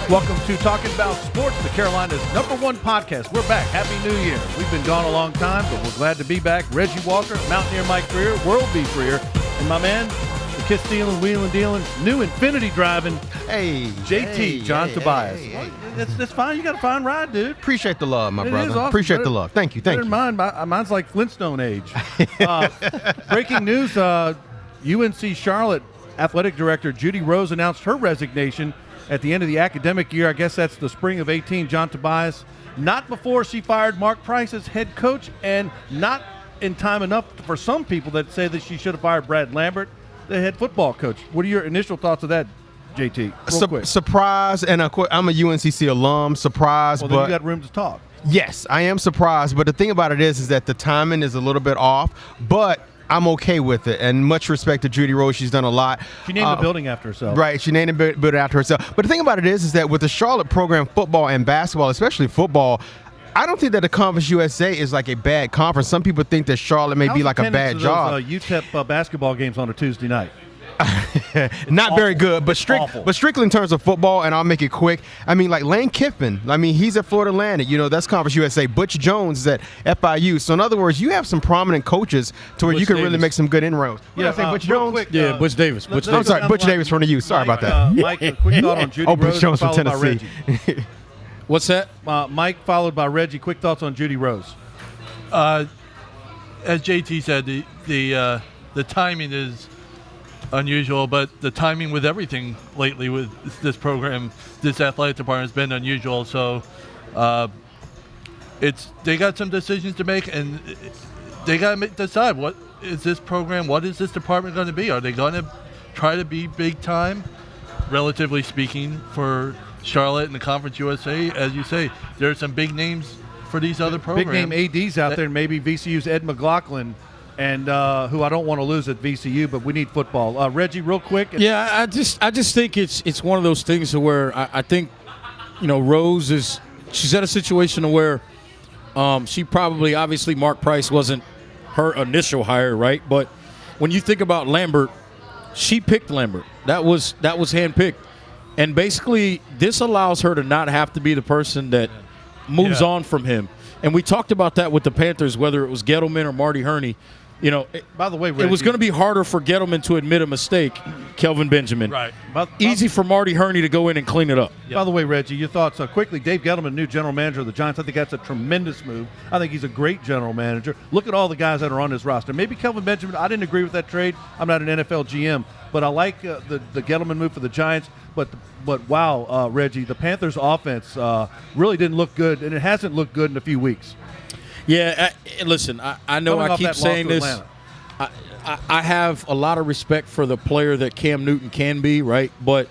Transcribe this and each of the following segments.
Welcome to Talking About Sports, the Carolina's #1 podcast. We're back. Happy New Year. We've been gone a long time, but we're glad to be back. Reggie Walker, Mountaineer Mike Freer, World B. Freer, and my man, the kiss stealing, wheeling, dealing, new Infinity driving, JT, John Tobias. That's fine. You got a fine ride, dude. Appreciate the love, my It brother. is awesome. Appreciate the love. Thank you. Mine's like Flintstone age. Breaking news, UNC Charlotte Athletic Director Judy Rose announced her resignation at the end of the academic year. I guess that's the spring of 18, John Tobias. Not before she fired Mark Price as head coach, and not in time enough for some people that say that she should have fired Brad Lambert, the head football coach. What are your initial thoughts of that, JT? Surprised, and I'm a UNCC alum. Surprised, well, then but you got room to talk. Yes, I am surprised. But the thing about it is that the timing is a little bit off, but I'm okay with it, and much respect to Judy Rose. She's done a lot. She named the building after herself. Right, she named the building after herself. But the thing about it is that with the Charlotte program, football and basketball, especially football, I don't think that the Conference USA is like a bad conference. Some people think that Charlotte may be like a bad job. UTEP basketball games on a Tuesday night. Not very good, but strictly in terms of football, and I'll make it quick. I mean, like Lane Kiffin, he's at Florida Atlantic. That's Conference USA. Butch Jones is at FIU. So in other words, you have some prominent coaches to where you can really make some good inroads. Yeah, Butch Jones. Quick, Butch Davis. I'm sorry, Butch Davis from the U. Sorry about that. Mike, a quick thought on Judy Rose. Butch Jones from followed by Tennessee. Reggie. What's that? Mike followed by Reggie. Quick thoughts on Judy Rose. As JT said, the timing is unusual, but the timing with everything lately with this program, this athletic department, has been unusual. So they got some decisions to make, and they got to decide what is this program, what is this department going to be? Are they going to try to be big time, relatively speaking, for Charlotte and the Conference USA? As you say, there are some big names for these other programs. Big name ADs out there, maybe VCU's Ed McLaughlin, and who I don't want to lose at VCU, but we need football. Reggie, real quick. Yeah, I just think it's one of those things where I think, Rose she's at a situation where she probably, obviously Mark Price wasn't her initial hire, right? But when you think about Lambert, she picked Lambert. That was handpicked. And basically this allows her to not have to be the person that moves on from him. And we talked about that with the Panthers, whether it was Gettleman or Marty Herney. By the way, Reggie, it was going to be harder for Gettleman to admit a mistake, Kelvin Benjamin. Right. Easy for Marty Herney to go in and clean it up. By the way, Reggie, your thoughts quickly. Dave Gettleman, new general manager of the Giants. I think that's a tremendous move. I think he's a great general manager. Look at all the guys that are on his roster. Maybe Kelvin Benjamin, I didn't agree with that trade. I'm not an NFL GM, but I like the Gettleman move for the Giants. But wow, Reggie, the Panthers' offense really didn't look good, and it hasn't looked good in a few weeks. Yeah, listen, I know I keep saying this. I have a lot of respect for the player that Cam Newton can be, right? But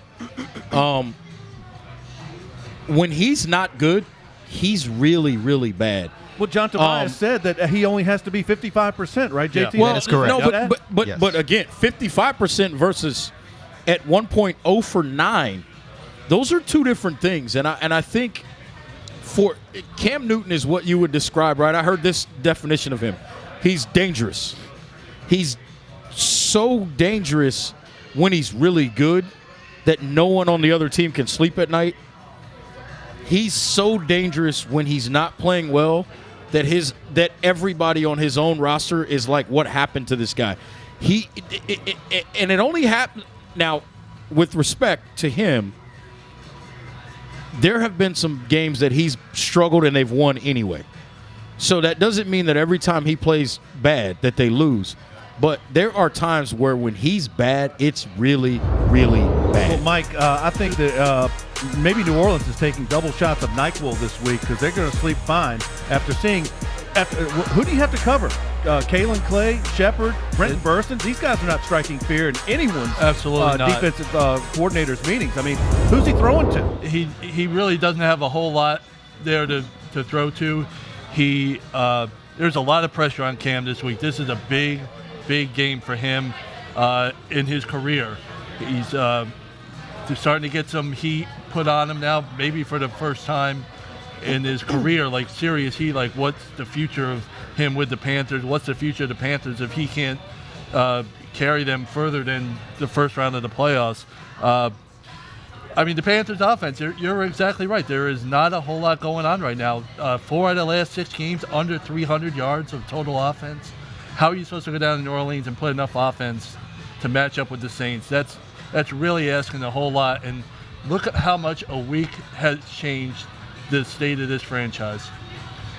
when he's not good, he's really, really bad. Well, John Tobias said that he only has to be 55%, right, JT? Yeah. Well, that's correct. No, but again, 55% versus at 1.0 for 9. Those are two different things, and I think for Cam Newton is what you would describe, right? I heard this definition of him. He's dangerous. He's so dangerous when he's really good that no one on the other team can sleep at night. He's so dangerous when he's not playing well that everybody on his own roster is like, what happened to this guy? And it only happened now, with respect to him, there have been some games that he's struggled and they've won anyway. So that doesn't mean that every time he plays bad that they lose. But there are times where when he's bad, it's really, really bad. Well, Mike, I think that maybe New Orleans is taking double shots of NyQuil this week because they're going to sleep fine after seeing who do you have to cover? Kalen Clay, Shepard, Brenton Burston. These guys are not striking fear in anyone's defensive coordinator's meetings. I mean, who's he throwing to? He really doesn't have a whole lot there to throw to. There's a lot of pressure on Cam this week. This is a big game for him in his career. He's starting to get some heat put on him now, maybe for the first time in his career, like serious heat. Like, what's the future of him with the Panthers? What's the future of the Panthers if he can't carry them further than the first round of the playoffs? I mean, the Panthers' offense, you're exactly right. There is not a whole lot going on right now. 4 out of the last 6 games, under 300 yards of total offense. How are you supposed to go down to New Orleans and put enough offense to match up with the Saints? That's really asking a whole lot. And look at how much a week has changed the state of this franchise.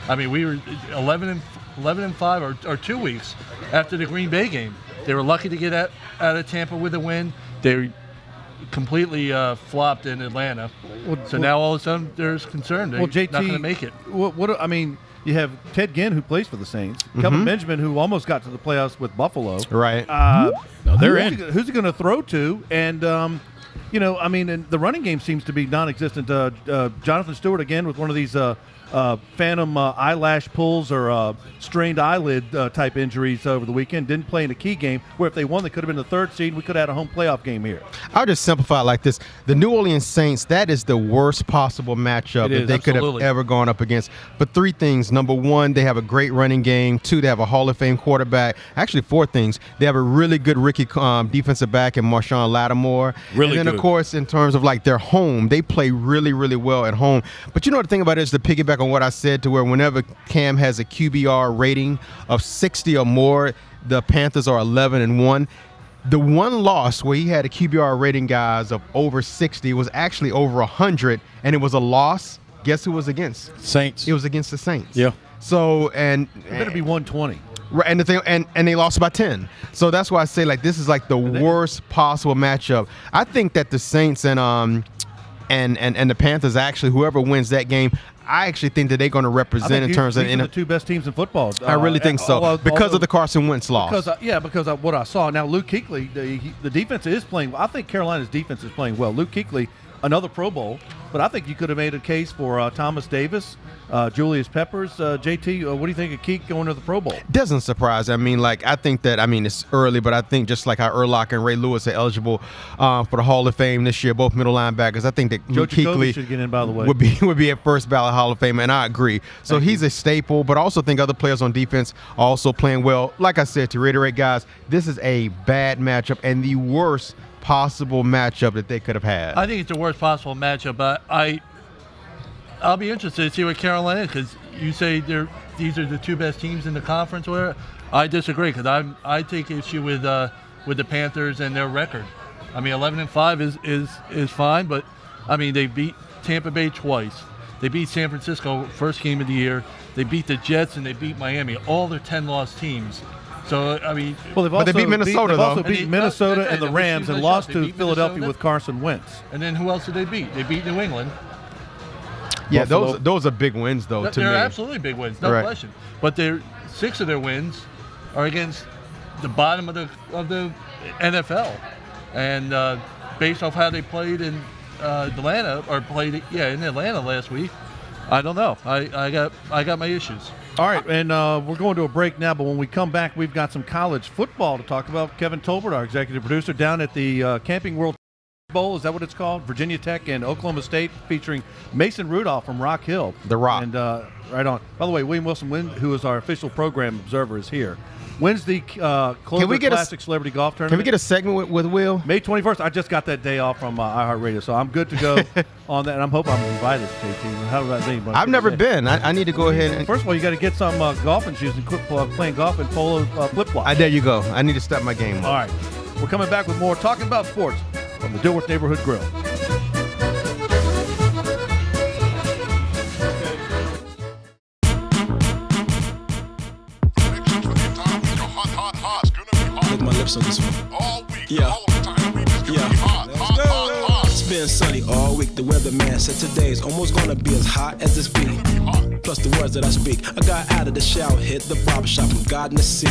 I mean, we were 11-5 or 2 weeks after the Green Bay game. They were lucky to get out of Tampa with a win. They completely flopped in Atlanta. Now all of a sudden there's concern. They're JT, not going to make it. I mean, you have Ted Ginn, who plays for the Saints. Kelvin Benjamin, who almost got to the playoffs with Buffalo. Right. They're in. Who's he going to throw to? And, and the running game seems to be non-existent. Jonathan Stewart, again, with one of these phantom eyelash pulls or strained eyelid type injuries over the weekend. Didn't play in a key game where if they won, they could have been the 3rd seed. We could have had a home playoff game here. I'll just simplify it like this. The New Orleans Saints, that is the worst possible matchup that they could have ever gone up against. But 3 things. Number 1, they have a great running game. 2, they have a Hall of Fame quarterback. Actually, 4 things. They have a really good rookie defensive back in Marshawn Lattimore. Really good. And then, of course, in terms of like their home, they play really, really well at home. But you know the thing about it is to piggyback on what I said, to where whenever Cam has a QBR rating of 60 or more, the Panthers are 11-1. The one loss where he had a QBR rating, guys, of over 60 was actually over 100, and it was a loss. Guess who it was against? Saints. It was against the Saints. Yeah. So, and It better be 120. Right, and the thing, and they lost by 10. So that's why I say like this is like the worst possible matchup. I think that the Saints and the Panthers, actually, whoever wins that game, I actually think that they're going to represent in terms of the 2 best teams in football. I really think so because of the Carson Wentz loss. Because of what I saw. Now Luke Kuechly, the defense is playing. I think Carolina's defense is playing well. Luke Kuechly, another Pro Bowl, but I think you could have made a case for Thomas Davis, Julius Peppers, JT. What do you think of Keek going to the Pro Bowl? Doesn't surprise. I mean, like I think that it's early, but I think just like how Urlacher and Ray Lewis are eligible for the Hall of Fame this year, both middle linebackers. I think that Luke Kuechly should get in, by the way, would be a first ballot Hall of Fame, and I agree. So he's a staple, but I also think other players on defense are also playing well. Like I said, to reiterate, guys, this is a bad matchup and the worst possible matchup that they could have had. I think it's the worst possible matchup, but I'll be interested to see what Carolina is, because you say these are the 2 best teams in the conference. Where I disagree, because I take issue with the Panthers and their record. I mean, 11-5 is fine, but I mean they beat Tampa Bay twice. They beat San Francisco first game of the year. They beat the Jets and they beat Miami. All their 10-loss teams. So I mean, they beat Minnesota though. They also beat Minnesota and the Rams and lost to Philadelphia with Carson Wentz. And then who else did they beat? They beat New England. Yeah, those are big wins though. They're absolutely big wins, no question. But 6 of their wins are against the bottom of the NFL, and based off how they played in Atlanta in Atlanta last week, I don't know. I got my issues. All right, and we're going to a break now, but when we come back, we've got some college football to talk about. Kevin Tolbert, our executive producer, down at the Camping World Bowl, is that what it's called? Virginia Tech and Oklahoma State, featuring Mason Rudolph from Rock Hill. The Rock. And right on. By the way, William Wilson, who is our official program observer, is here. When's the Clover Classic Celebrity Golf Tournament? Can we get a segment with Will? May 21st. I just got that day off from iHeartRadio, so I'm good to go on that. And I'm hoping I'm invited, JT. How about me? I've never been. I need to go ahead and. First of all, you got to get some golfing shoes and quit playing golf and polo flip-flops. There you go. I need to step my game up. All right. We're coming back with more Talking About Sports from the Dilworth Neighborhood Grill. Lick my lips on this one. All week, yeah. All the time. It's been sunny all week. The weatherman said today's almost gonna be as hot as it's been. Plus the words that I speak. I got out of the shower, hit the barbershop from God in the sea.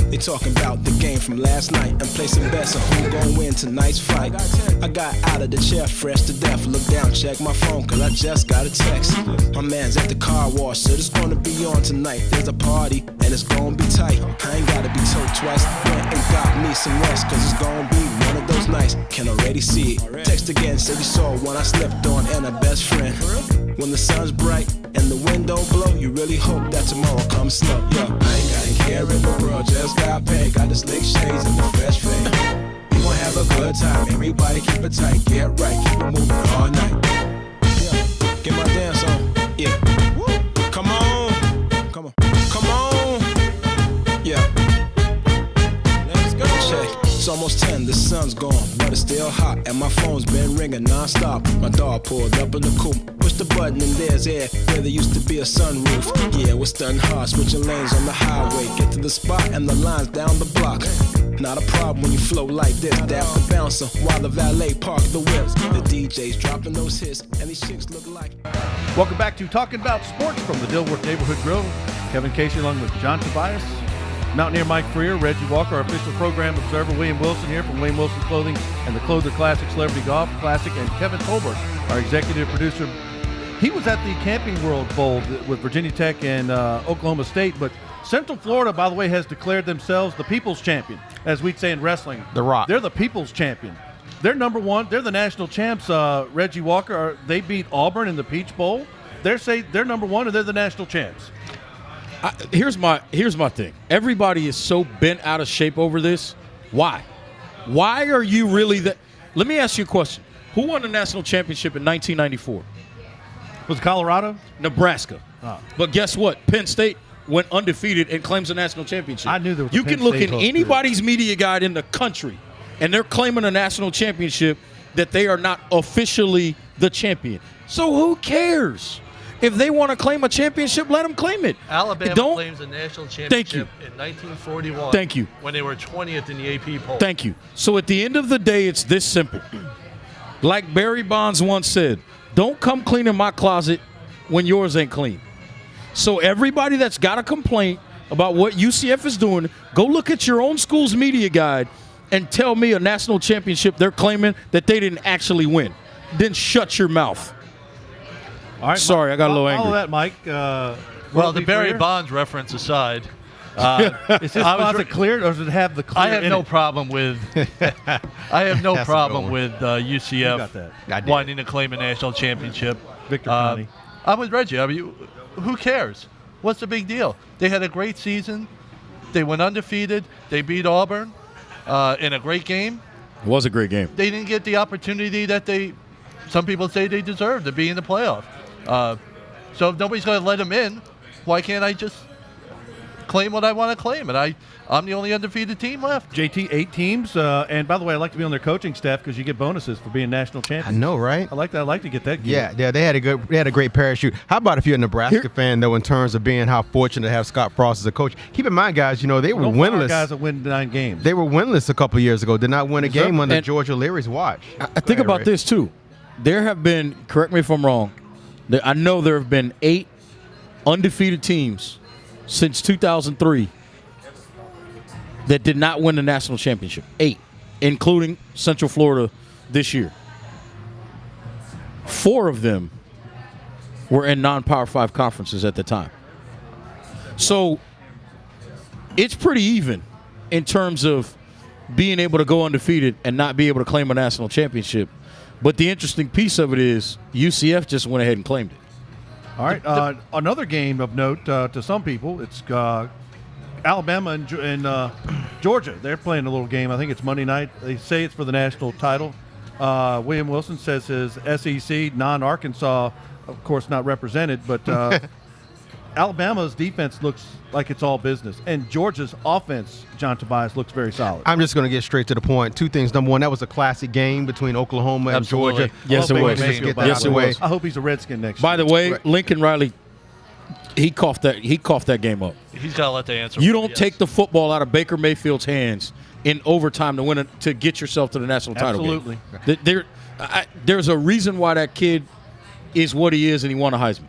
They talking about the game from last night and placing bets on who gon' win tonight's fight. I got out of the chair fresh to death. Look down, check my phone, cause I just got a text. My man's at the car wash, so it's gonna be on tonight. There's a party, and it's gonna be tight. I ain't gotta be told twice. Went and got me some rest, cause it's gonna be one of those nights. Can already see it. Text again, said you saw one I slept on and a best friend. When the sun's bright and the wind don't blow, you really hope that tomorrow comes slow. Yeah, I ain't got a care in the world, just got paid. Got the slick shades and the fresh fade. We gon' have have a good time. Everybody keep it tight, get right, keep it moving all night. Yeah, get my dance on. Yeah, come on, come on, come on. Yeah, let's go. Check. It's almost 10, the sun's gone, but it's still hot, and my phone's been ringing non-stop. My dog pulled up in the coupe, push the button and there's air where there used to be a sunroof. Yeah, we're stunting hard, switching lanes on the highway. Get to the spot and the line's down the block. Not a problem when you flow like this. Dap the bouncer while the valet park the whips. The DJ's dropping those hits, and these chicks look like. Welcome back to Talking About Sports from the Dilworth Neighborhood Grille. Kevin Casey along with John Tobias, Mountaineer Mike Freer, Reggie Walker, our official program observer William Wilson here from William Wilson Clothing and the Clother Classic Celebrity Golf Classic, and Kevin Tolbert, our executive producer. He was at the Camping World Bowl with Virginia Tech and Oklahoma State, but Central Florida, by the way, has declared themselves the people's champion, as we'd say in wrestling. The Rock. They're the people's champion. They're number one. They're the national champs. Reggie Walker, they beat Auburn in the Peach Bowl. They're number one, and they're the national champs. Here's my thing. Everybody is so bent out of shape over this. Why? Why are you really that? Let me ask you a question. Who won the national championship in 1994? Was it Colorado? Nebraska. Oh. But guess what? Penn State went undefeated and claims a national championship. I knew there was a You Penn can look State in host anybody's media guide in the country, and they're claiming a national championship that they are not officially the champion. So who cares? If they want to claim a championship, let them claim it. Alabama claims a national championship in 1941. Thank you. When they were 20th in the AP poll. Thank you. So at the end of the day, it's this simple. Like Barry Bonds once said, don't come clean in my closet when yours ain't clean. So everybody that's got a complaint about what UCF is doing, go look at your own school's media guide and tell me a national championship they're claiming that they didn't actually win. Then shut your mouth. All right, Sorry, I got a little angry. All that, Mike. Well, the Barry Bonds reference aside, is this closet cleared, or does it have the clear I have in no it? problem with UCF I did. wanting to claim a national championship. Victor Connie. I'm with Reggie. I mean, who cares? What's the big deal? They had a great season. They went undefeated. They beat Auburn in a great game. It was a great game. They didn't get the opportunity that some people say they deserve to be in the playoff. So if nobody's going to let them in, why can't I just claim what I want to claim? And I'm the only undefeated team left. JT, 8 teams. And by the way, I like to be on their coaching staff because you get bonuses for being national I champions. know, right? I like that. I like to get that. Yeah, they had a great parachute. How about if you're a Nebraska fan though, in terms of being how fortunate to have Scott Frost as a coach? Keep in mind, guys, they were Don't fire winless. guys that win 9 games. They were winless a couple years ago. Did not win a Yes, sir. game under And George O'Leary's watch. I think about this too. There have been, correct me if I'm wrong, I know there have been 8 undefeated teams since 2003 that did not win the national championship. 8, including Central Florida this year. 4 of them were in non-Power 5 conferences at the time. So it's pretty even in terms of being able to go undefeated and not be able to claim a national championship. But the interesting piece of it is UCF just went ahead and claimed it. All right. Another game of note to some people, it's Alabama and Georgia. They're playing a little game. I think it's Monday night. They say it's for the national title. William Wilson says his SEC, non-Arkansas, of course not represented, but Alabama's defense looks like it's all business. And Georgia's offense, John Tobias, looks very solid. I'm just going to get straight to the point. 2 things. Number one, that was a classic game between Oklahoma and Absolutely. Georgia. Yes, it Hopefully was. we just get that Yes, out of the it way. was. I hope he's a Redskin next By year. the way, Right. Lincoln Riley, he coughed that game up. He's got to let the answer. You don't take the football out of Baker Mayfield's hands in overtime to win to get yourself to the national title game. Absolutely. There's a reason why that kid is what he is, and he won a Heisman.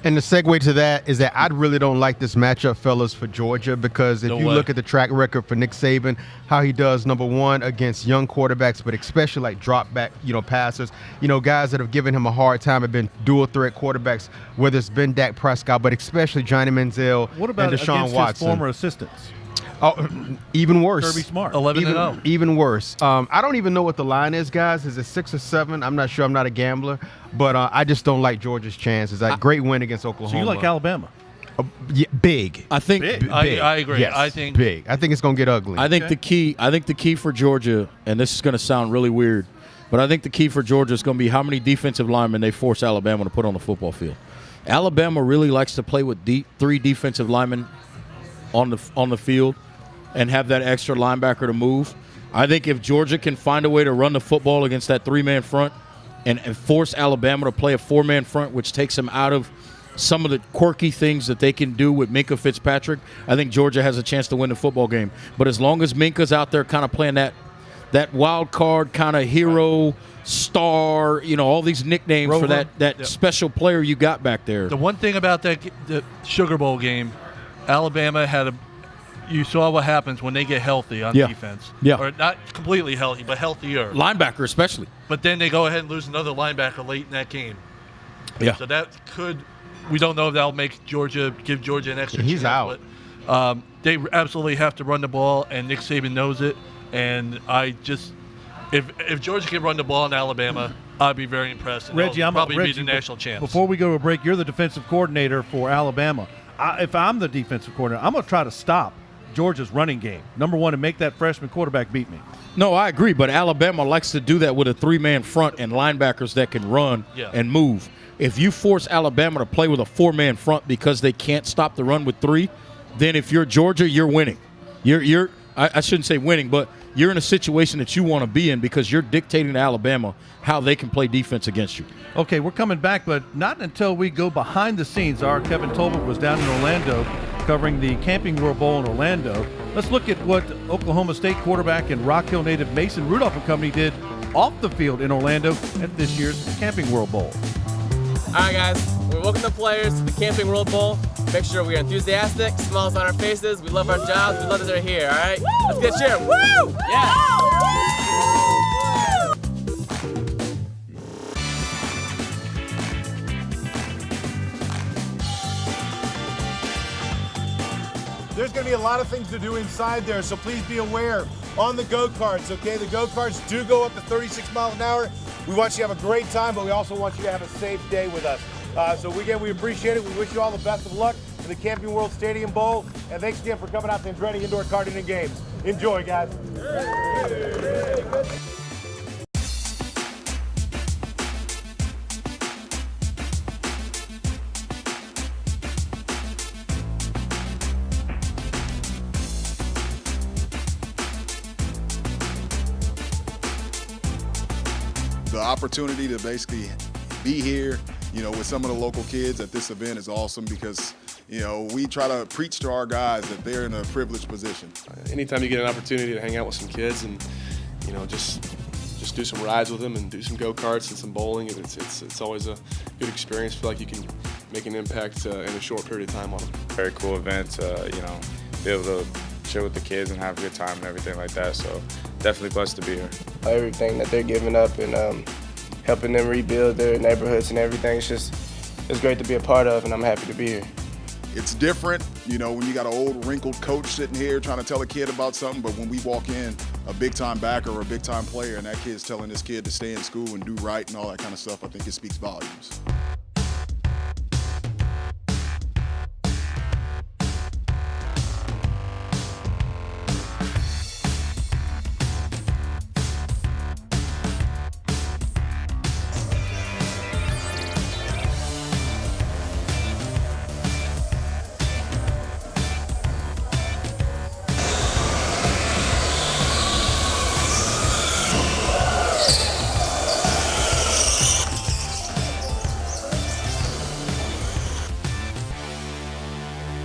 And the segue to that is that I really don't like this matchup, fellas, for Georgia, because if No you way. look at the track record for Nick Saban, how he does, number one, against young quarterbacks, but especially like drop back, passers, guys that have given him a hard time have been dual threat quarterbacks, whether it's been Dak Prescott, but especially Johnny Manziel What about and Deshaun against Watson. his former assistants? Oh, even worse. Kirby Smart. 11-0. Even worse. I don't even know what the line is, guys. Is it 6 or 7? I'm not sure. I'm not a gambler, but I just don't like Georgia's chances. Great win against Oklahoma. So you like Alabama? Yeah, big. I think Big. I agree. Yes, I think big. I think it's going to get ugly. I think the key for Georgia, and this is going to sound really weird, but I think the key for Georgia is going to be how many defensive linemen they force Alabama to put on the football field. Alabama really likes to play with three defensive linemen on the field and have that extra linebacker to move. I think if Georgia can find a way to run the football against that three-man front and force Alabama to play a four-man front, which takes them out of some of the quirky things that they can do with Minkah Fitzpatrick, I think Georgia has a chance to win the football game. But as long as Minkah's out there kind of playing that wild card kind of hero, star, all these nicknames Rover. for that special player you got back there. the one thing about the Sugar Bowl game, Alabama you saw what happens when they get healthy on defense. Yeah. Or not completely healthy, but healthier. Linebacker especially. But then they go ahead and lose another linebacker late in that game. Yeah. So that we don't know if that'll give Georgia an extra He's chance. out. But they absolutely have to run the ball, and Nick Saban knows it. And if Georgia can run the ball in Alabama, I'd be very impressed. And Reggie, they'll probably be the national champs. Before we go to a break, you're the defensive coordinator for Alabama. If I'm the defensive coordinator, I'm going to try to stop Georgia's running game. Number one, and make that freshman quarterback beat me. No, I agree, but Alabama likes to do that with a three-man front and linebackers that can run and move. If you force Alabama to play with a four-man front because they can't stop the run with three, then if you're Georgia, you're winning. I shouldn't say winning, but you're in a situation that you want to be in because you're dictating to Alabama how they can play defense against you. Okay, we're coming back, but not until we go behind the scenes. Our Kevin Tolbert was down in Orlando covering the Camping World Bowl in Orlando. Let's look at what Oklahoma State quarterback and Rock Hill native Mason Rudolph and company did off the field in Orlando at this year's Camping World Bowl. All right, guys, we welcome the players to the Camping World Bowl. Make sure we are enthusiastic, smiles on our faces. We love our jobs. We love that they're here, all right? Let's get cheered. Woo! Yeah! There's going to be a lot of things to do inside there, so please be aware on the go-karts, okay? The go-karts do go up to 36 miles an hour. We want you to have a great time, but we also want you to have a safe day with us. So again, we appreciate it. We wish you all the best of luck in the Camping World Stadium Bowl, and thanks again for coming out to Andretti Indoor Karting and Games. Enjoy, guys. The opportunity to basically be here, with some of the local kids at this event is awesome because, we try to preach to our guys that they're in a privileged position. Anytime you get an opportunity to hang out with some kids and, just do some rides with them and do some go-karts and some bowling, it's always a good experience. I feel like you can make an impact in a short period of time on them. Very cool event to, be able to chill with the kids and have a good time and everything like that. So definitely blessed to be here. Everything that they're giving up and helping them rebuild their neighborhoods and everything, it's great to be a part of, and I'm happy to be here. It's different, when you got an old wrinkled coach sitting here trying to tell a kid about something, but when we walk in, a big-time backer or a big-time player, and that kid's telling this kid to stay in school and do right and all that kind of stuff, I think it speaks volumes.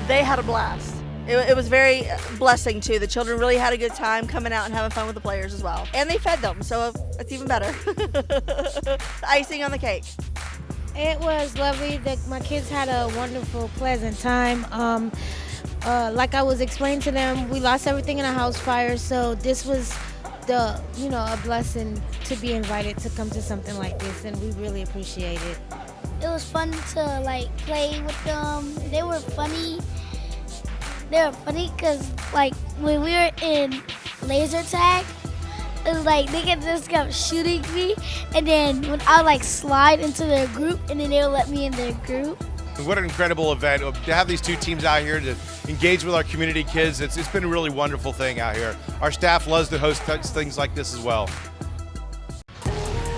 They had a blast. It was very blessing too. The children really had a good time coming out and having fun with the players as well. And they fed them, so it's even better. The icing on the cake. It was lovely. My kids had a wonderful, pleasant time. Like I was explaining to them, we lost everything in a house fire, so this was a blessing to be invited to come to something like this, and we really appreciate it. It was fun to play with them. They were funny. They were funny because when we were in laser tag, it was they just kept shooting me, and then when I would slide into their group, and then they would let me in their group. What an incredible event to have these two teams out here to engage with our community kids. It's been a really wonderful thing out here. Our staff loves to host things like this as well.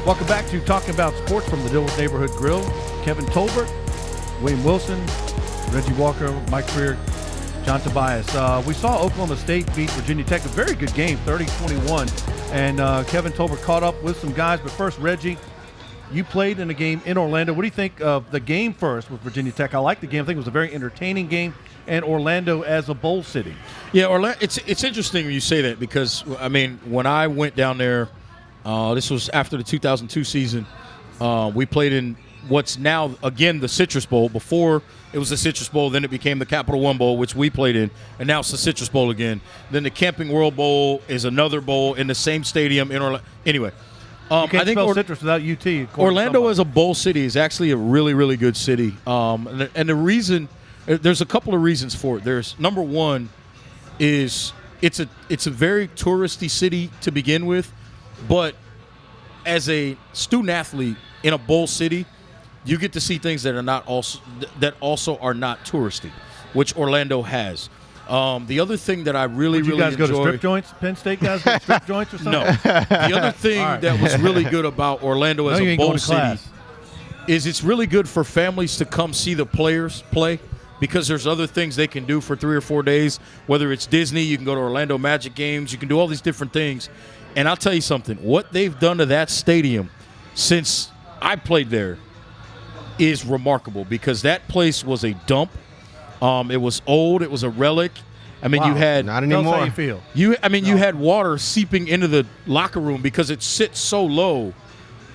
Welcome back to Talking About Sports from the Dilworth Neighborhood Grill. Kevin Tolbert, William Wilson, Reggie Walker, Mike Freer, John Tobias. We saw Oklahoma State beat Virginia Tech, a very good game, 30-21. And Kevin Tolbert caught up with some guys. But first, Reggie, you played in a game in Orlando. What do you think of the game first with Virginia Tech? I like the game. I think it was a very entertaining game. And Orlando as a bowl city. Yeah, Orlando. It's interesting when you say that because, I mean, when I went down there, this was after the 2002 season, we played in what's now, again, the Citrus Bowl. Before it was the Citrus Bowl, then it became the Capital One Bowl, which we played in, and now it's the Citrus Bowl again. Then the Camping World Bowl is another bowl in the same stadium in Orlando. Anyway. You can't spell citrus without UT. Orlando as a bowl city is actually a really, really good city. And the reason, there's a couple of reasons for it. There's number one is it's a very touristy city to begin with, but as a student athlete in a bowl city, you get to see things that also are not touristy, which Orlando has. The other thing that I really enjoy. You guys go to strip joints? Penn State guys go to strip joints or something? No. The other thing that was really good about Orlando as a bowl city is it's really good for families to come see the players play because there's other things they can do for 3 or 4 days. Whether it's Disney, you can go to Orlando Magic games, you can do all these different things. And I'll tell you something, what they've done to that stadium since I played there is remarkable because that place was a dump. It was old. It was a relic. I mean, you had not anymore. How you feel? You had water seeping into the locker room because it sits so low,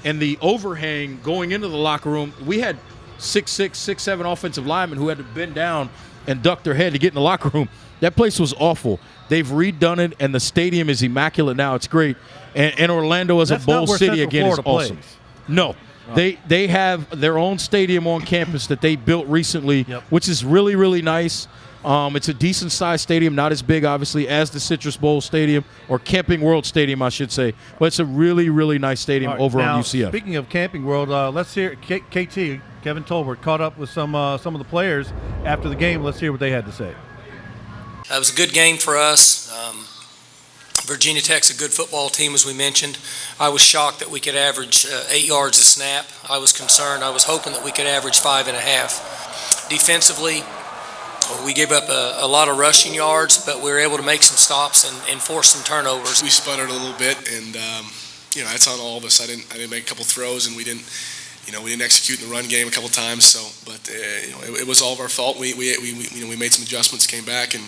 and the overhang going into the locker room. We had 6'6", 6'7" offensive linemen who had to bend down and duck their head to get in the locker room. That place was awful. They've redone it, and the stadium is immaculate now. It's great. And Orlando as a bowl city again is awesome. No. They have their own stadium on campus that they built recently, which is really, really nice. It's a decent-sized stadium, not as big, obviously, as the Citrus Bowl Stadium or Camping World Stadium, I should say. But it's a really, really nice stadium over on UCF. Speaking of Camping World, let's hear KT, Kevin Tolbert, caught up with some of the players after the game. Let's hear what they had to say. It was a good game for us. Virginia Tech's a good football team, as we mentioned. I was shocked that we could average 8 yards a snap. I was concerned. I was hoping that we could average 5.5. Defensively, we gave up a lot of rushing yards, but we were able to make some stops and force some turnovers. We sputtered a little bit, and that's on all of us. I didn't make a couple throws, and we didn't execute in the run game a couple times. So, but it was all of our fault. We made some adjustments, came back, and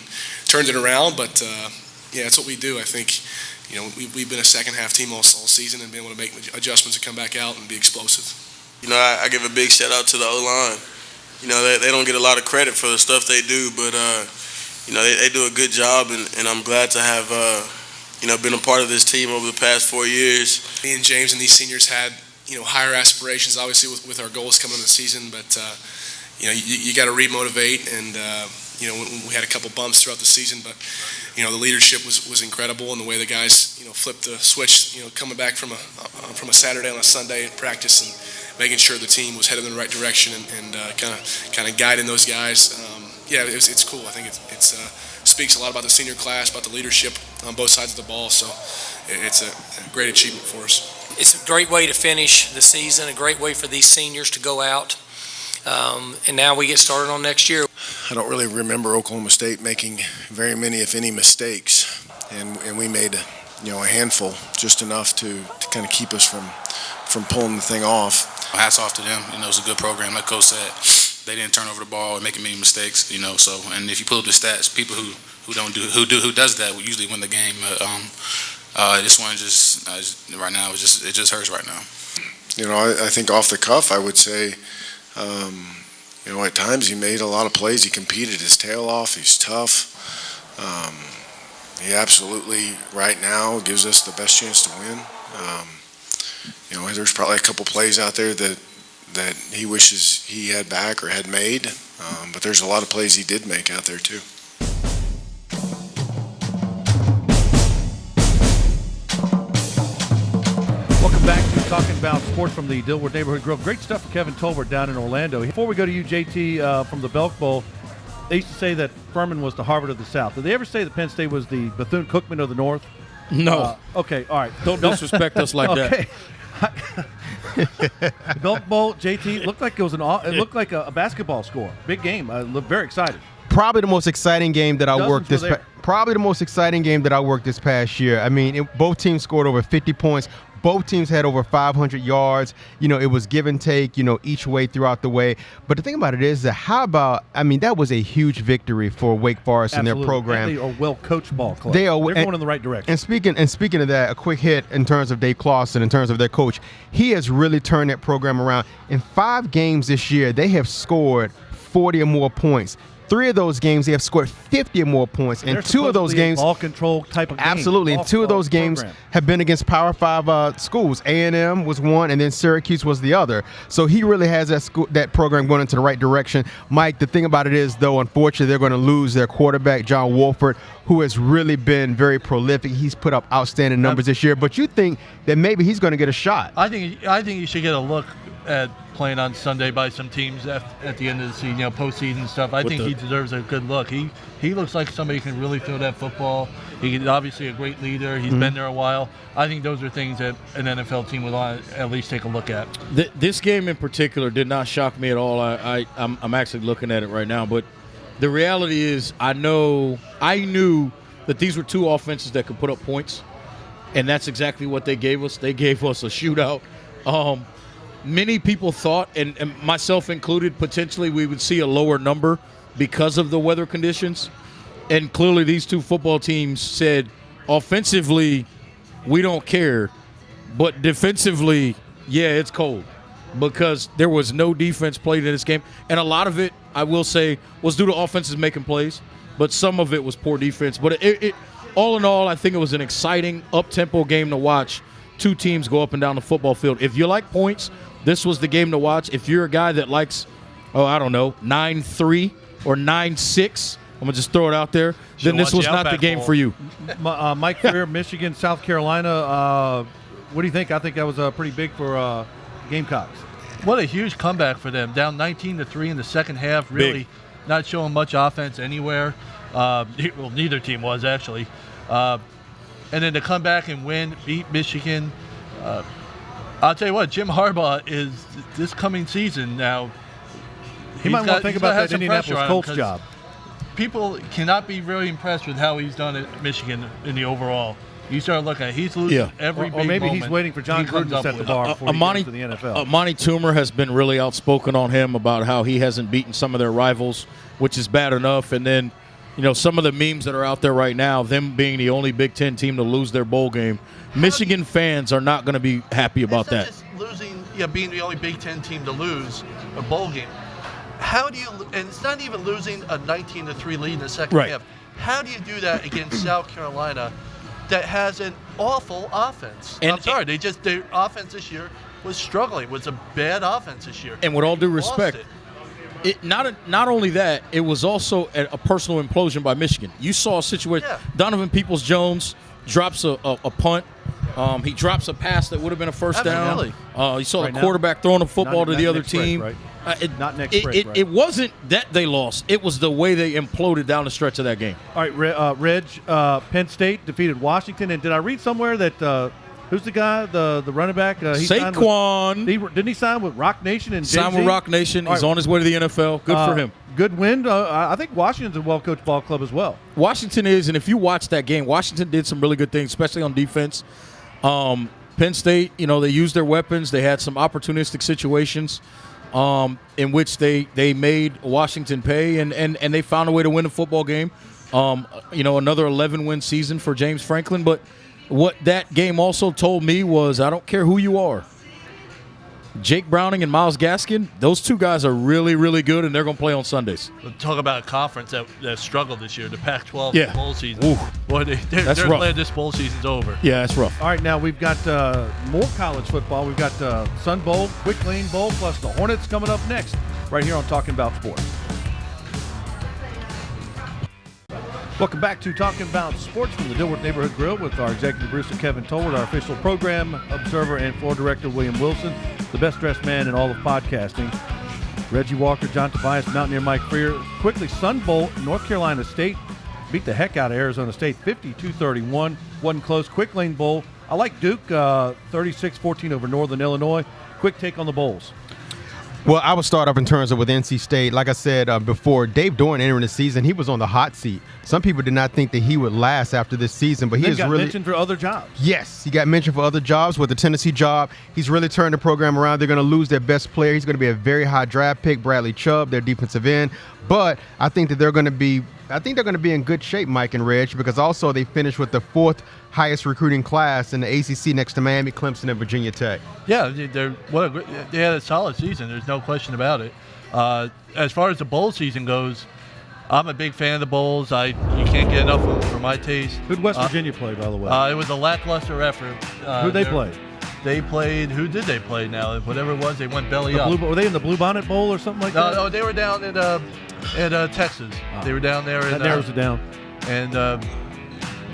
turned it around. But yeah, that's what we do. I think, we've been a second half team all season and been able to make adjustments and come back out and be explosive. I give a big shout out to the O-line. They don't get a lot of credit for the stuff they do, but they do a good job, and I'm glad to have been a part of this team over the past 4 years. Me and James and these seniors had higher aspirations, obviously, with our goals coming in the season, but you got to remotivate, and we had a couple bumps throughout the season, but the leadership was incredible, and the way the guys flipped the switch, coming back from a Saturday on a Sunday at practice and making sure the team was headed in the right direction and kind of guiding those guys. It's cool. I think it speaks a lot about the senior class, about the leadership on both sides of the ball. So it's a great achievement for us. It's a great way to finish the season, a great way for these seniors to go out. And now we get started on next year. I don't really remember Oklahoma State making very many, if any, mistakes, and we made a handful, just enough to kind of keep us from pulling the thing off. Hats off to them. It was a good program. Like Coach said, they didn't turn over the ball and making many mistakes. So and if you pull up the stats, people who does that will usually win the game. This one just right now it just hurts right now. I think off the cuff, I would say. At times he made a lot of plays. He competed his tail off. He's tough. He absolutely, right now, gives us the best chance to win. There's probably a couple plays out there that he wishes he had back or had made, but there's a lot of plays he did make out there too. Welcome back to Talking About Sports from the Dilworth Neighborhood Grill. Great stuff for Kevin Tolbert down in Orlando. Before we go to you, JT, from the Belk Bowl, they used to say that Furman was the Harvard of the South. Did they ever say that Penn State was the Bethune-Cookman of the North? No. Okay, all right. Don't disrespect us like that. Belk Bowl, JT, looked like it was it looked like a basketball score. Big game. I looked very excited. Probably the most exciting game that I worked this. there. Probably the most exciting game that I worked this past year. I mean, both teams scored over 50 points. Both teams had over 500 yards. It was give and take, each way throughout the way. But the thing about it is that that was a huge victory for Wake Forest and their program. And they are well-coached ball club. They're going in the right direction. And speaking of that, a quick hit in terms of Dave Clawson, in terms of their coach. He has really turned that program around. In 5 games this year, they have scored 40 or more points. 3 of those games, they have scored 50 or more points. And 2 of those games, ball control type of game. Absolutely. And 2 of those games have been against Power 5 schools. A&M was one, and then Syracuse was the other. So he really has that program going into the right direction. Mike, the thing about it is, though, unfortunately, they're going to lose their quarterback, John Wolford, who has really been very prolific. He's put up outstanding numbers this year. But you think that maybe he's going to get a shot? I think you should get a look at playing on Sunday by some teams at the end of the season, postseason stuff. I think he deserves a good look. He looks like somebody who can really throw that football. He's obviously a great leader. He's been there a while. I think those are things that an NFL team would want to at least take a look at. This game in particular did not shock me at all. I'm actually looking at it right now, but the reality is I knew that these were 2 offenses that could put up points, and that's exactly what they gave us. They gave us a shootout. Many people thought, and myself included, potentially we would see a lower number because of the weather conditions. And clearly these 2 football teams said, offensively, we don't care. But defensively, yeah, it's cold. Because there was no defense played in this game. And a lot of it, I will say, was due to offenses making plays. But some of it was poor defense. But it all in all, I think it was an exciting, up-tempo game to watch. 2 teams go up and down the football field. If you like points, this was the game to watch. If you're a guy that likes, 9-3 or 9-6, I'm going to just throw it out there, then this was not the game for you. Mike Freer, Michigan, South Carolina. What do you think? I think that was pretty big for Gamecocks. What a huge comeback for them. Down 19-3 in the second half. Really not showing much offense anywhere. Well, neither team was, actually. And then to come back and win, beat Michigan. I'll tell you what, Jim Harbaugh is this coming season now. He might want to think about that Indianapolis Colts job. People cannot be really impressed with how he's done at Michigan in the overall. You start looking at he's losing every big moment. Or maybe he's waiting for John Gruden to set the bar before he goes to the NFL. Monty Toomer has been really outspoken on him about how he hasn't beaten some of their rivals, which is bad enough. And then, some of the memes that are out there right now, them being the only Big Ten team to lose their bowl game, Michigan fans are not going to be happy about that. Just losing, being the only Big Ten team to lose a bowl game. How do you? And it's not even losing a 19-3 lead in the second half. How do you do that against South Carolina, that has an awful offense? I'm sorry, their offense this year was struggling. It was a bad offense this year. And with all due respect, not only that, it was also a personal implosion by Michigan. You saw a situation. Donovan Peoples-Jones drops a punt. He drops a pass that would have been a first down. You saw the quarterback throwing a football to the other team. It wasn't that they lost. It was the way they imploded down the stretch of that game. All right, Reg, Penn State defeated Washington. And did I read somewhere that who's the guy, the running back? Saquon. Didn't he sign with Rock Nation? And signed with Rock Nation. He's on his way to the NFL. Good for him. Good win. I think Washington's a well-coached ball club as well. Washington is, and if you watch that game, Washington did some really good things, especially on defense. Penn State, they used their weapons. They had some opportunistic situations in which they made Washington pay, and they found a way to win a football game. Another 11-win season for James Franklin. But what that game also told me was, I don't care who you are. Jake Browning and Myles Gaskin, those 2 guys are really, really good, and they're going to play on Sundays. We'll talk about a conference that struggled this year, the Pac-12 the bowl season. Boy, they're glad this bowl season's over. Yeah, that's rough. All right, now we've got more college football. We've got Sun Bowl, Quick Lane Bowl, plus the Hornets coming up next, right here on Talking About Sports. Welcome back to Talking About Sports from the Dilworth Neighborhood Grill with our executive producer Kevin Tolbert, our official program observer and floor director William Wilson, the best dressed man in all of podcasting. Reggie Walker, John Tobias, Mountaineer Mike Freer. Quickly, Sun Bowl, North Carolina State beat the heck out of Arizona State, 52-31. Wasn't close. Quick Lane Bowl. I like Duke, 36-14 over Northern Illinois. Quick take on the Bowls. Well, I would start off in terms of with NC State. Like I said before, Dave Doeren entering the season, he was on the hot seat. Some people did not think that he would last after this season, but he is got really mentioned for other jobs. Yes, he got mentioned for other jobs. With the Tennessee job, he's really turned the program around. They're going to lose their best player. He's going to be a very high draft pick, Bradley Chubb, their defensive end. But I think that they're going to be in good shape, Mike and Reg, because also they finished with the 4th highest recruiting class in the ACC next to Miami, Clemson, and Virginia Tech. Yeah, they had a solid season. There's no question about it. As far as the bowl season goes, I'm a big fan of the bowls. You can't get enough of them for my taste. Who'd West Virginia play, by the way? It was a lackluster effort. Who'd they play? They played. Who did they play? Now, whatever it was, they went belly up. Were they in the Blue Bonnet Bowl or something like that? No, they were down in Texas. They were down there. That narrows it down. And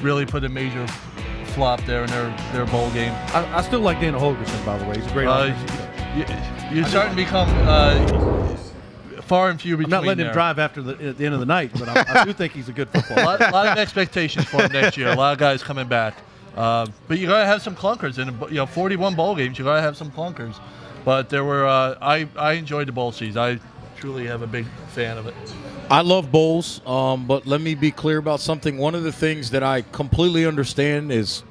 really put a major flop there in their bowl game. I still like Dana Holgerson, by the way. He's a great offensive. You're starting to become far and few between. I'm not letting him drive after at the end of the night, but I do think he's a good football player. A lot of expectations for him next year. A lot of guys coming back. But you got to have some clunkers. In 41 bowl games, you got to have some clunkers. But there were I enjoyed the bowl season. I truly am a big fan of it. I love bowls, but let me be clear about something. One of the things that I completely understand is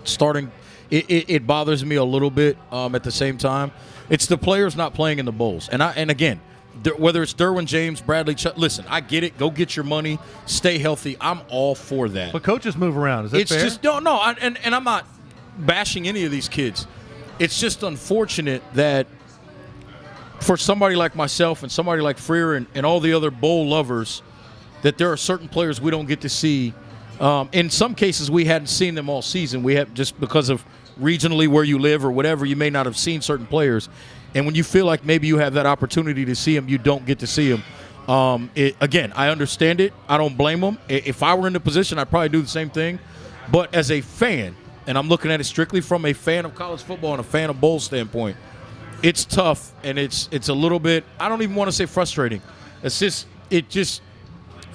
it bothers me a little bit at the same time. It's the players not playing in the bowls. And again, whether it's Derwin James, Bradley Chubb, listen, I get it. Go get your money. Stay healthy. I'm all for that. But coaches move around. Is that fair? It's just no. And I'm not bashing any of these kids. It's just unfortunate that for somebody like myself and somebody like Freer and all the other bowl lovers, that there are certain players we don't get to see. In some cases, we hadn't seen them all season. We have just because of regionally where you live or whatever, you may not have seen certain players. And when you feel like maybe you have that opportunity to see them, you don't get to see them. Again, I understand it. I don't blame them. If I were in the position, I'd probably do the same thing. But as a fan, and I'm looking at it strictly from a fan of college football and a fan of bowl standpoint, it's tough, and it's a little bit, I don't even want to say frustrating. It's just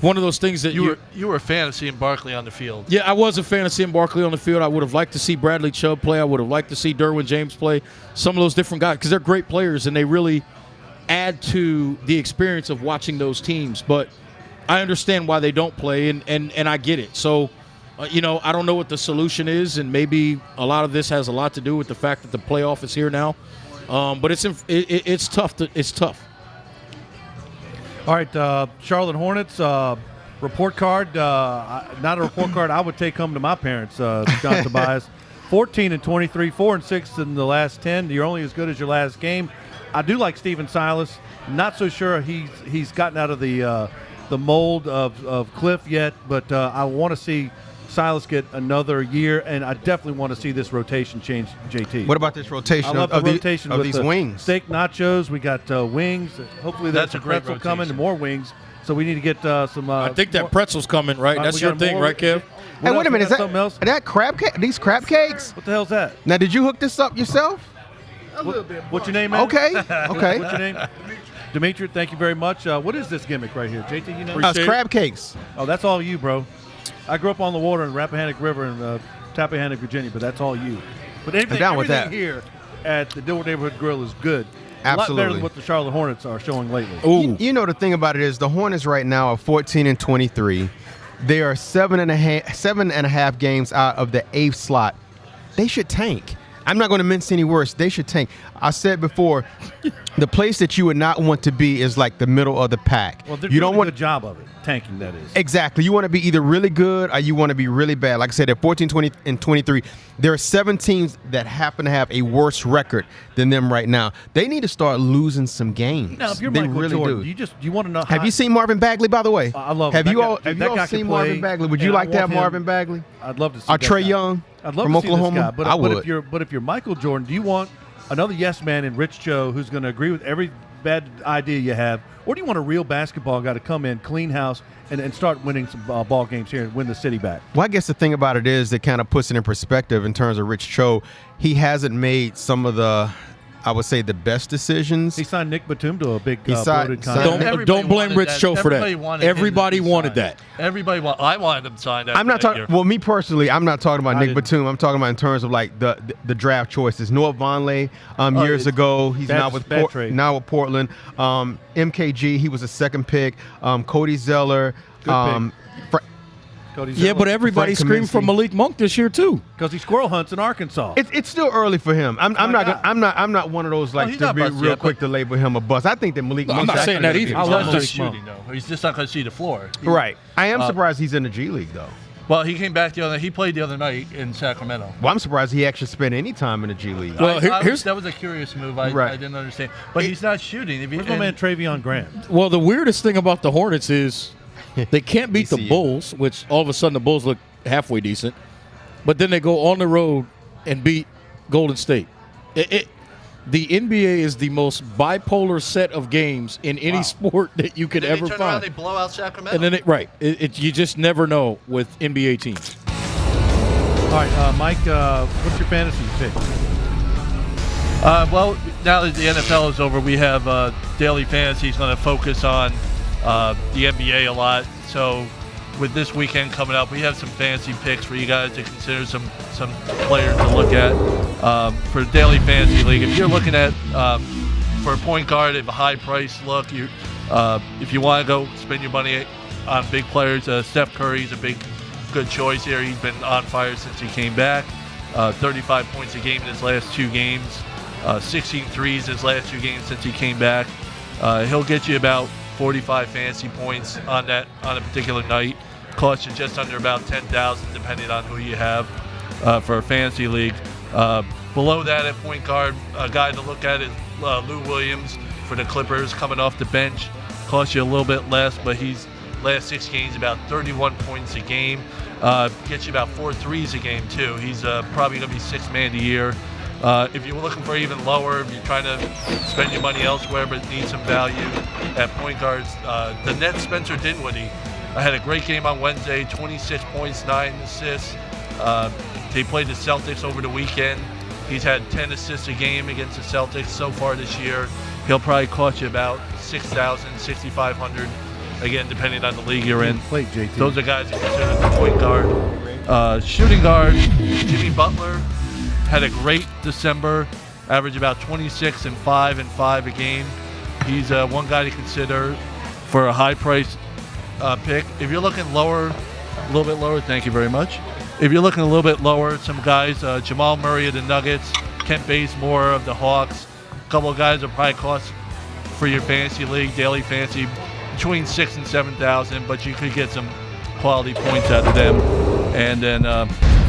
one of those things that you were a fan of seeing Barkley on the field. Yeah, I was a fan of seeing Barkley on the field. I would have liked to see Bradley Chubb play. I would have liked to see Derwin James play. Some of those different guys, because they're great players, and they really add to the experience of watching those teams. But I understand why they don't play, and I get it. So, I don't know what the solution is, and maybe a lot of this has a lot to do with the fact that the playoff is here now. But it's tough. It's tough. All right, Charlotte Hornets report card. Not a report card I would take home to my parents, John Tobias. 14-23, 4-6 in the last 10. You're only as good as your last game. I do like Stephen Silas. Not so sure he's gotten out of the mold of Cliff yet, but I want to see Silas get another year, and I definitely want to see this rotation change, JT. What about this rotation I love of the rotation of with these the wings? Steak nachos. We got wings. Hopefully that's there's a great pretzel coming and more wings. So we need to get some. I think that pretzel's coming, right? That's your thing, right, Kev? Hey, wait a minute. Is something else? that crab cake? These crab cakes? What the hell's that? Now, did you hook this up yourself? A little bit. What's your name, man? Okay. Okay. What's your name? Dimitri, thank you very much. What is this gimmick right here? JT, you know? It's crab cakes. Oh, that's all you, bro. I grew up on the water in Rappahannock River in Tappahannock, Virginia, but that's all you. But everything here at the Dilworth Neighborhood Grill is good. Absolutely. A lot better than what the Charlotte Hornets are showing lately. You know, the thing about it is the Hornets right now are 14-23. They are 7.5 games out of the 8th slot. They should tank. I'm not going to mince any words. They should tank. I said before, the place that you would not want to be is like the middle of the pack. Well, they're you doing don't want a good job of it. Tanking, that is. Exactly. You want to be either really good or you want to be really bad. Like I said, at 14-23, there are 7 teams that happen to have a worse record than them right now. They need to start losing some games. Now, if you're they Michael really Jordan, do. you want to know. Have you seen Marvin Bagley, by the way? I love have him. you all That guy seen can Marvin play, Bagley? Would you and like I to have want him. Marvin Bagley? I'd love to see Or that Trey guy. Young I'd love from to see Oklahoma? this guy, but, I would. But if you're Michael Jordan, do you want another yes man in Rich Joe who's going to agree with bad idea you have, or do you want a real basketball guy to come in, clean house, and start winning some ball games here and win the city back? Well, I guess the thing about it is that kind of puts it in perspective in terms of Rich Cho. He hasn't made some of the, I would say, the best decisions. He signed Nick Batum to a big He signed- bloated contract. Don't blame Rich Cho for that. Everybody wanted that. I wanted him signed. I'm not talking. Well, me personally, I'm not talking about I Nick didn't. Batum. I'm talking about in terms of like the draft choices. Noah Vonleh, years ago, he's bad- now with bad trade. Portland. MKG, he was a second pick. Cody Zeller. Cody Yeah, Zeller. but everybody Frank screamed for Kaminsky. Malik Monk this year too. Because he squirrel hunts in Arkansas. It's still early for him. I'm not one of those like he's to not be bust real yet, quick to label him a bust. I think that Malik. I'm Monk's not saying that actually either. gonna He's be a not bust. just shooting though. He's just not going to see the floor. Right. I am surprised he's in the G League though. Well, he came back he played the other night in Sacramento. Well, I'm surprised he actually spent any time in the G League. Well, that was a curious move. I Right. didn't understand. But he's not shooting. Where's my man Travion Grant? Well, the weirdest thing about the Hornets is they can't beat the ECU. Bulls, which all of a sudden the Bulls look halfway decent, but then they go on the road and beat Golden State. The NBA is the most bipolar set of games in any sport that you could Then ever they turn around, find. they blow out Sacramento. And then you just never know with NBA teams. All right, Mike, what's your fantasy pick? Well, now that the NFL is over, we have Daily Fantasy is going to focus on the NBA a lot. So with this weekend coming up, we have some fantasy picks for you guys to consider, some players to look at for Daily Fantasy League. If you're looking at for a point guard at a high price look, if you want to go spend your money on big players, Steph Curry's a good choice here. He's been on fire since he came back. 35 points a game in his last 2 games. 16 threes his last 2 games since he came back. He'll get you about 45 fantasy points on a particular night. Costs you just under about 10,000 depending on who you have for a fantasy league. Below that at point guard, a guy to look at is Lou Williams for the Clippers coming off the bench. Costs you a little bit less, but he's last 6 games about 31 points a game. Gets you about 4 threes a game too. He's probably going to be 6th man of the year. If you're looking for even lower, if you're trying to spend your money elsewhere but need some value at point guards, the Nets' Spencer Dinwiddie had a great game on Wednesday, 26 points, 9 assists. They played the Celtics over the weekend. He's had 10 assists a game against the Celtics so far this year. He'll probably cost you about 6,000, 6,500, again, depending on the league you're in. Those are guys that consider the point guard. Shooting guard, Jimmy Butler had a great December, averaged about 26 and 5 and 5 a game. He's one guy to consider for a high price pick. If you're looking lower, a little bit lower, thank you very much. If you're looking a little bit lower, some guys, Jamal Murray of the Nuggets, Kent Bazemore of the Hawks, a couple of guys will probably cost for your fantasy league, daily fantasy, between 6,000 and 7,000, but you could get some quality points out of them. And then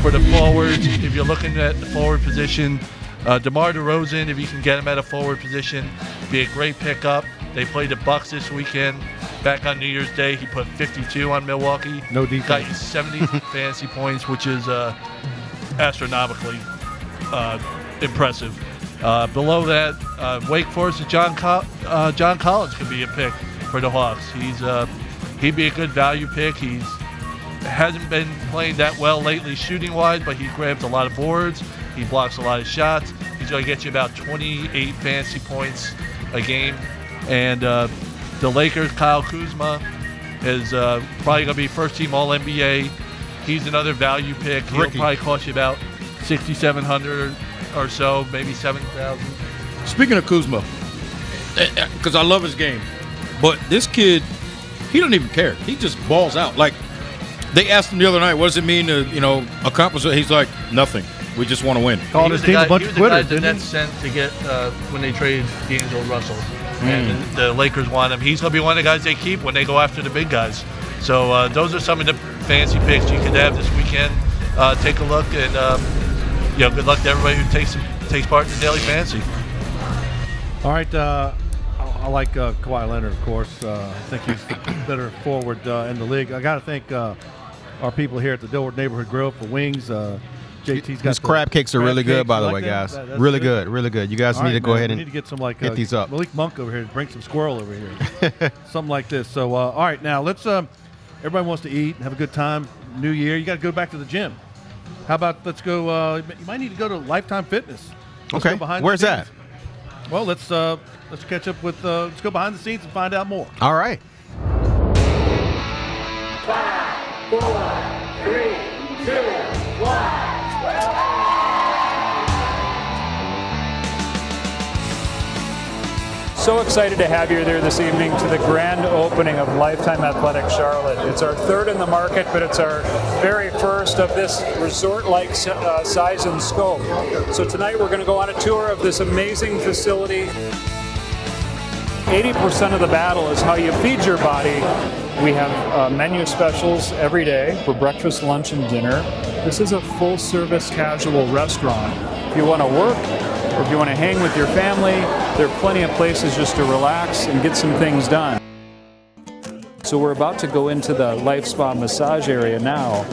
for the forwards, if you're looking at the forward position, DeMar DeRozan, if you can get him at a forward position, be a great pickup. They played the Bucks this weekend. Back on New Year's Day, he put 52 on Milwaukee. No defense. Got you 70 fantasy points, which is astronomically impressive. Below that, Wake Forest, John Collins could be a pick for the Hawks. He'd be a good value pick. He hasn't been playing that well lately shooting-wise, but he grabs a lot of boards. He blocks a lot of shots. He's going to get you about 28 fantasy points a game. And the Lakers, Kyle Kuzma, is probably going to be first-team All-NBA. He's another value pick. He'll probably cost you about $6,700 or so, maybe $7,000. Speaking of Kuzma, because I love his game, but this kid, he doesn't even care. He just balls out. Like, they asked him the other night, what does it mean to, accomplish it? He's like, nothing. We just want to win. Called his team a bunch of quitters, the didn't Nets sent to get when they traded D'Angelo Russell. And the Lakers want him. He's going to be one of the guys they keep when they go after the big guys. So those are some of the fancy picks you could have this weekend. Take a look, and good luck to everybody who takes part in the daily fantasy. All right, I like Kawhi Leonard, of course. I think he's the better forward in the league. I got to thank our people here at the Dilworth Neighborhood Grille for wings. JT's got These crab cakes are really good, by the way, them? guys. That's Really good, really good. You guys All need right, to go man. ahead We and need to get some like hit these up. Malik Monk over here to bring some squirrel over here, something like this. So, all right, now let's. Everybody wants to eat and have a good time. New Year, you got to go back to the gym. How about let's go? You might need to go to Lifetime Fitness. Let's Okay, go behind the where's scenes. that? Well, let's catch up with. Let's go behind the scenes and find out more. All right. 5, 4, 3, 2, 1. So excited to have you there this evening to the grand opening of Lifetime Athletic Charlotte. It's our third in the market, but it's our very first of this resort-like size and scope. So tonight we're going to go on a tour of this amazing facility. 80% of the battle is how you feed your body. We have menu specials every day for breakfast, lunch, and dinner. This is a full-service casual restaurant. If you want to work, or if you want to hang with your family, there are plenty of places just to relax and get some things done. So we're about to go into the Life Spa massage area now.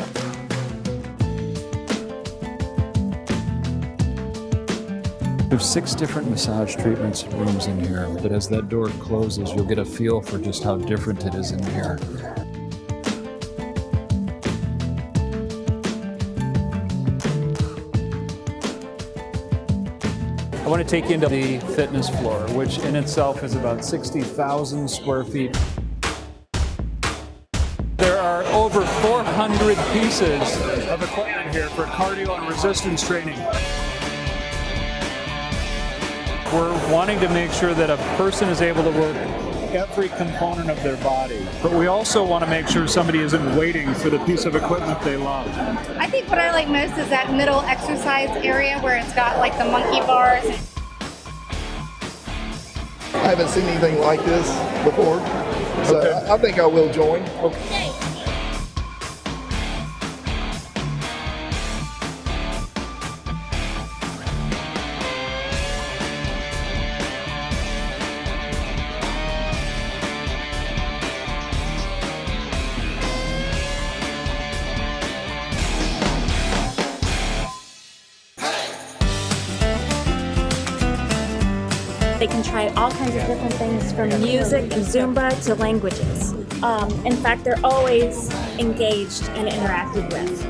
We have 6 different massage treatments rooms in here, but as that door closes, you'll get a feel for just how different it is in here. I want to take you into the fitness floor, which in itself is about 60,000 square feet. There are over 400 pieces of equipment here for cardio and resistance training. We're wanting to make sure that a person is able to work every component of their body, but we also want to make sure somebody isn't waiting for the piece of equipment they love. I think what I like most is that middle exercise area where it's got like the monkey bars. I haven't seen anything like this before, so Okay. I think I will join. Okay. They can try all kinds of different things from music and Zumba to languages. In fact, they're always engaged and interacted with.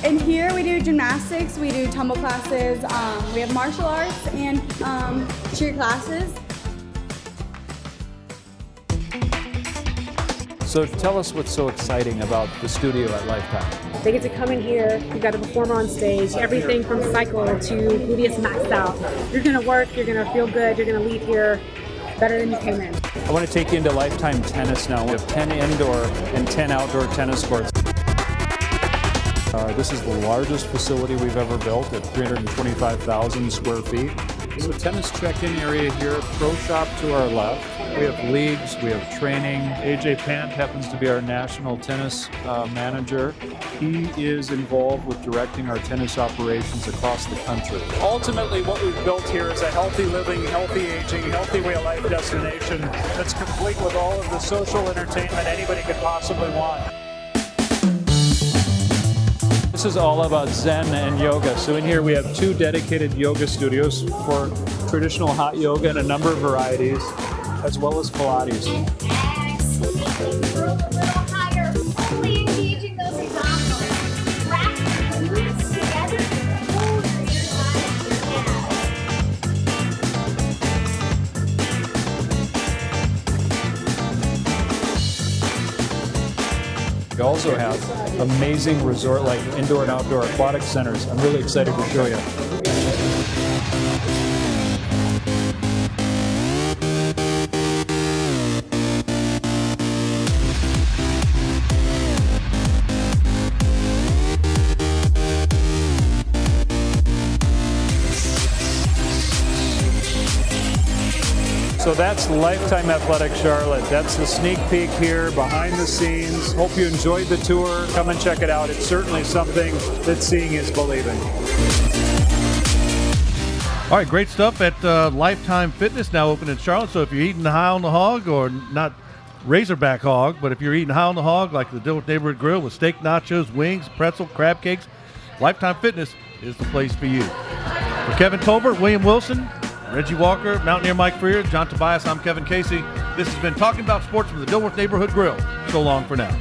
In here we do gymnastics, we do tumble classes, we have martial arts and cheer classes. So tell us what's so exciting about the studio at Lifetime. They get to come in here, you've got a performer on stage, everything from cycle to gluteus maxed out. You're gonna work, you're gonna feel good, you're gonna leave here better than you came in. I want to take you into Lifetime Tennis now. We have 10 indoor and 10 outdoor tennis courts. This is the largest facility we've ever built at 325,000 square feet. There's a tennis check-in area here, pro shop to our left. We have leagues, we have training. AJ Pant happens to be our national tennis manager. He is involved with directing our tennis operations across the country. Ultimately, what we've built here is a healthy living, healthy aging, healthy way of life destination that's complete with all of the social entertainment anybody could possibly want. This is all about Zen and yoga. So in here we have 2 dedicated yoga studios for traditional hot yoga and a number of varieties, as well as Pilates. We also have amazing resort-like indoor and outdoor aquatic centers. I'm really excited to show you. So that's Lifetime Athletic Charlotte. That's the sneak peek here, behind the scenes. Hope you enjoyed the tour. Come and check it out. It's certainly something that seeing is believing. All right, great stuff at Lifetime Fitness, now open in Charlotte. So if you're eating high on the hog or not Razorback hog, but if you're eating high on the hog, like the Dilworth Neighborhood Grill with steak, nachos, wings, pretzel, crab cakes, Lifetime Fitness is the place for you. For Kevin Tolbert, William Wilson, Reggie Walker, Mountaineer Mike Freer, John Tobias, I'm Kevin Casey. This has been Talking About Sports from the Dilworth Neighborhood Grill. So long for now.